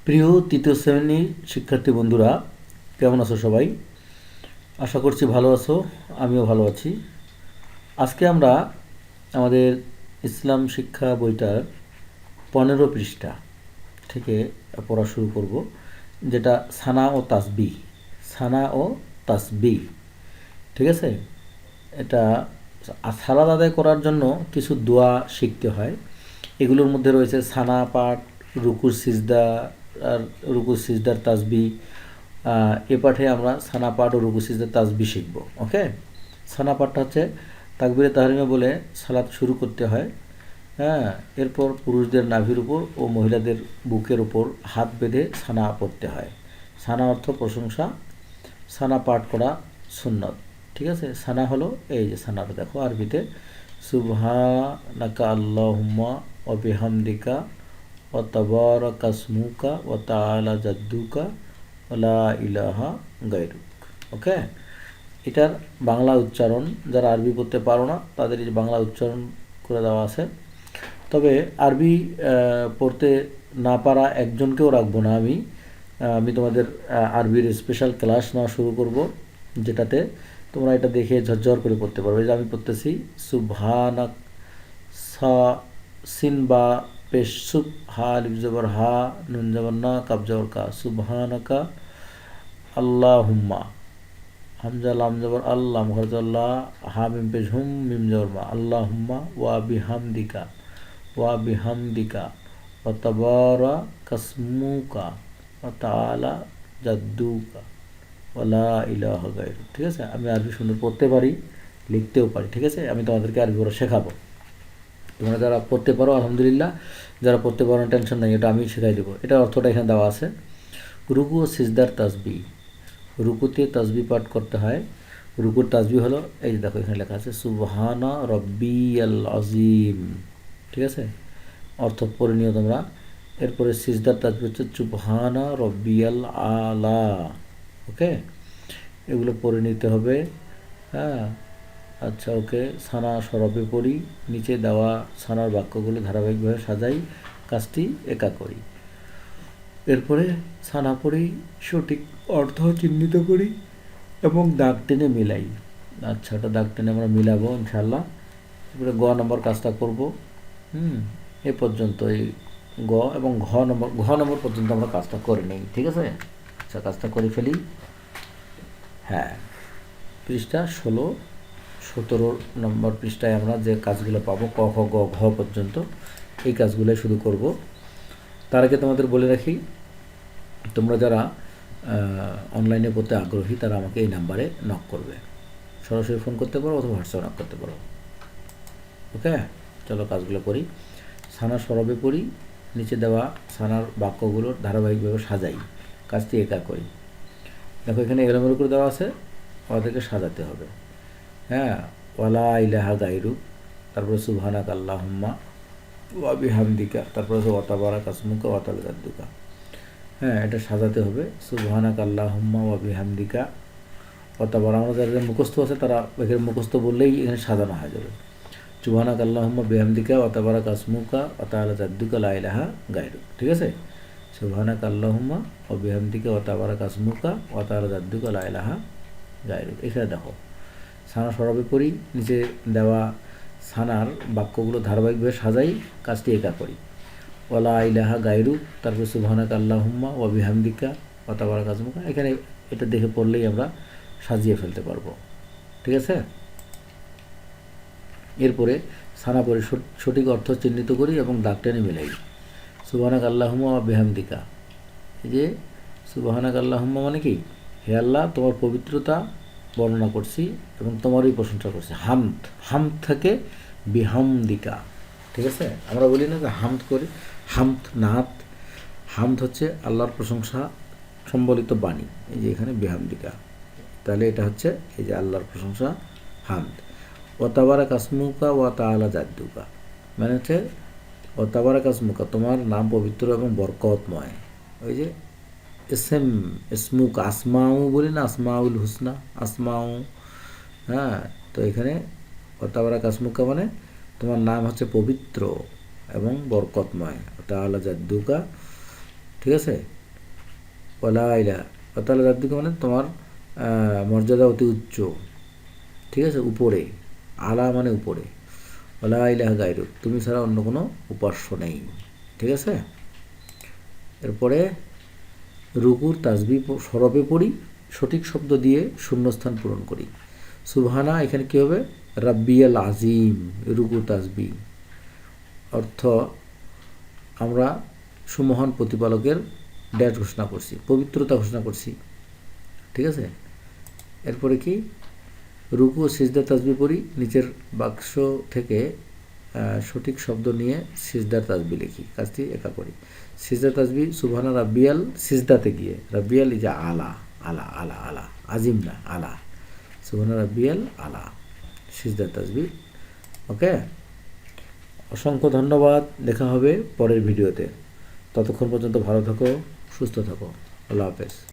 প্রিয় তৃতীয় শ্রেণীর শিক্ষার্থী বন্ধুরা, কেমন আছো সবাই? আশা করছি ভালো আছো। আমিও ভালো আছি। আজকে আমরা আমাদের ইসলাম শিক্ষা বইটার 15 পৃষ্ঠা থেকে পড়া শুরু করব, যেটা সানা ও তাসবিহ। সানা ও তাসবিহ, ঠিক আছে? এটা সালাত আদায় করার জন্য কিছু দোয়া শিখতে হয়। এগুলোর মধ্যে রয়েছে সানা পাঠ, রুকুর সিজদা, আর রুকুর সিজদার তাসবিহ। এ পাঠে আমরা সানা পাঠ ও রুকু সিজদার তাসবিহ শিখব। ওকে, সানা পাঠটা হচ্ছে তাকবীরে তাহরিমা বলে সালাত শুরু করতে হয়। হ্যাঁ, এরপর পুরুষদের নাভির উপর ও মহিলাদের বুকের উপর হাত বেঁধে সানা পড়তে হয়। সানা অর্থ প্রশংসা, সানা পাঠ করা সুন্নত। ঠিক আছে, সানা হলো এই যে সানাটা দেখো আরবিতে সুবহানাকা আল্লাহুম্মা ওয়া বিহামদিকা ওয়া তাবারাকা ইসমুকা ওয়া তাআলা জাদ্দুকা ওয়া লা ইলাহা গায়রুক। ওকে, এটার বাংলা উচ্চারণ যারা আরবি পড়তে পারো না তাদের এই বাংলা উচ্চারণ করে দেওয়া আছে। তবে আরবি পড়তে না পারা একজনকেও রাখবো না আমি। আমি তোমাদের আরবির স্পেশাল ক্লাস নেওয়া শুরু করব, যেটাতে তোমরা এটা দেখে ঝরঝর করে পড়তে পারবে। যে আমি পড়তেছি সুবহানাক, সা সিন বা পেশ সুব, হা লিফ জবর হা, নুন জবর না, কাব জবর কা, সুবহানাকা আল্লাহুম্মা, হামজা লাম জবর আল্লাহ, মুখরজ আল্লাহ, হা মিম পেশ হুম, মিম জবর মা, আল্লাহুম্মা ওয়া বিহামদিকা ওয়া বিহামদিকা ওয়া তাবারাকা ইসমুকা ওয়া তাআলা জাদ্দুকা ওয়া লা ইলাহা গায়রুক। ঠিক আছে, আমি আরবি সুন্দর পড়তে পারি, লিখতেও পারি। ঠিক আছে, আমি তোমাদেরকে আরবি পড়া শেখাবো। তোমরা যারা পড়তে পারো আলহামদুলিল্লাহ, যারা পড়তে পারো না টেনশন নাই, এটা আমি শেখাই দেবো। এটা অর্থটা এখানে দেওয়া আছে। রুকু ও সিজদার তাসবিহ। রুকুতে তাসবিহ পাঠ করতে হয়। রুকুর তাসবিহ হলো এই যে দেখো এখানে লেখা আছে সুবহানা রব্বিয়াল আজিম। ঠিক আছে, অর্থ পড়ে নিও তোমরা। এরপরে সিজদার তাসবিহ হচ্ছে সুবহানা রব্বিয়াল আলা। ওকে, এগুলো পড়ে নিতে হবে। হ্যাঁ, আচ্ছা, ওকে। সানা সরবে পড়ি, নিচে দেওয়া সানার বাক্যগুলো ধারাবাহিকভাবে সাজাই, কাজটি একা করি। এরপরে সানা পড়ি, সঠিক অর্থ চিহ্নিত করি এবং দাগ টেনে মিলাই। আচ্ছা, ওটা দাগ টেনে আমরা মিলাবো ইনশাল্লাহ। এরপরে গ নম্বর কাজটা করব। এ পর্যন্ত এই গ এবং ঘ নম্বর পর্যন্ত আমরা কাজটা করে নিই। ঠিক আছে, আচ্ছা, কাজটা করে ফেলি। হ্যাঁ, পৃষ্ঠা 16-17 নম্বর পৃষ্ঠায় আমরা যে কাজগুলো পাবো ক খ গ ঘ পর্যন্ত, এই কাজগুলোই শুরু করব। তার আগে তোমাদের বলে রাখি, তোমরা যারা অনলাইনে পড়তে আগ্রহী তারা আমাকে এই নাম্বারে নক করবে। সরাসরি ফোন করতে পারো অথবা হোয়াটসঅ্যাপে নক করতে পারো। ওকে, চলো কাজগুলো করি। সানা সরবে পড়ি, নিচে দেওয়া সানার বাক্যগুলোর ধারাবাহিকভাবে সাজাই, কাজটি একা করি। দেখো এখানে এলোমেলো করে দেওয়া আছে, ওদেরকে সাজাতে হবে। হ্যাঁ, ওয়ালা ইলাহা গায়রুক, তারপরে সুবহানাক আল্লাহুম্মা ওয়া বিহামদিকা, তারপরে হচ্ছে ওয়া তাবারাকা ইসমুকা ওয়া তাআলা জাদ্দুকা। হ্যাঁ, এটা সাজাতে হবে। সুবহানাক আল্লাহুম্মা ওয়া বিহামদিকা ওয়া তাবারাকা, আমরা যাদের মুখস্থ আছে তারা এখানে মুখস্থ বললেই এখানে সাজানো হয়ে যাবে। সুবহানাক আল্লাহুম্মা বিহামদিকা ওয়া তাবারাকা ইসমুকা ওয়া তাআলা জাদ্দুকা লা ইলাহা গায়রুক। ঠিক আছে, সুবহানাক আল্লাহুম্মা ওয়া বিহামদিকা ওয়া তাবারাকা ইসমুকা ওয়া তাআলা জাদ্দুকা লা ইলাহা গায়রুক। এখানে দেখো সানা সরবে পড়ি, নিচে দেওয়া সানার বাক্যগুলো ধারাবাহিকভাবে সাজাই, কাজটি একা করি। ওয়ালা ইলাহা গায়রুক, তারপর সুবহানাক আল্লাহুম্মা ওয়া বিহামদিকা ওয়া তাবারাকা ইসমুকা। এখানে এটা দেখে পড়লেই আমরা সাজিয়ে ফেলতে পারবো। ঠিক আছে, এরপরে সানা পড়ে সঠিক অর্থ চিহ্নিত করি এবং দাগ টেনে মিলাই। সুবহানাক আল্লাহুম্মা ওয়া বিহামদিকা, এই যে সুবহানাক আল্লাহুম্মা মানে কি, হে আল্লাহ তোমার পবিত্রতা বর্ণনা করছি এবং তোমারই প্রশংসা করছি। হামদ, হামদ থেকে বিহামদিকা। ঠিক আছে, আমরা বলি না যে হামদ করি, হামদ নাত। হামদ হচ্ছে আল্লাহর প্রশংসা সম্বলিত বাণী, এই যে এখানে বিহামদিকা, তাহলে এটা হচ্ছে এই যে আল্লাহর প্রশংসা হামদ। ওয়া তাবারাকা ইসমুকা ওয়া তাআলা জাদ্দুকা, মানে হচ্ছে ওয়া তাবারাকা ইসমুকা, তোমার নাম পবিত্র এবং বরকতময়। ওই যে এসএম ইসমুক, আসমাউ বলি না, আসমাউল হুসনা, আসমাউ। হ্যাঁ, তো এখানে ওয়া তাবারাকা ইসমুকা মানে তোমার নাম হচ্ছে পবিত্র এবং বরকতময়। ওয়া তাআলা জাদ্দুকা, ঠিক আছে, ওয়ালা ইলাহা, তাহলে রাব্বিকা মানে তোমার মর্যাদা অতি উচ্চ, ঠিক আছে, উপরে, আলা মানে উপরে, ওয়ালা ইলাহা গায়রুক, তুমি ছাড়া অন্য কোনো উপাস্য নেই, ঠিক আছে। এরপরে রুকুর তাসবিহ সরবে পড়ি, সঠিক শব্দ দিয়ে শূন্যস্থান পূরণ করি। সুবহানা এখানে কী হবে, রাব্বিয়াল আজিম, রুকু তাসবিহ অর্থ আমরা সুমহান প্রতিপালকের ড্যাশ ঘোষণা করছি, পবিত্রতা ঘোষণা করছি, ঠিক আছে। এরপরে কি, রুকু ও সিজদা তাসবিহ পড়ি, নিচের বাক্স থেকে সঠিক শব্দ নিয়ে সিজদার তাসবিহ লিখি, কাজটি একা করি। সিজদা তাসবিহ সুবহানা রাব্বিয়াল, সিজদাতে গিয়ে রাব্বিয়াল ইজা আলা, আলা আলা আলা, আজিম না আলা, সুবহানা রাব্বিয়াল আলা, সিজদা তাসবিহ। ওকে, অসংখ্য ধন্যবাদ, দেখা হবে পরের ভিডিওতে, ততক্ষণ পর্যন্ত ভালো থাকো, সুস্থ থাকো, আল্লাহ হাফেজ।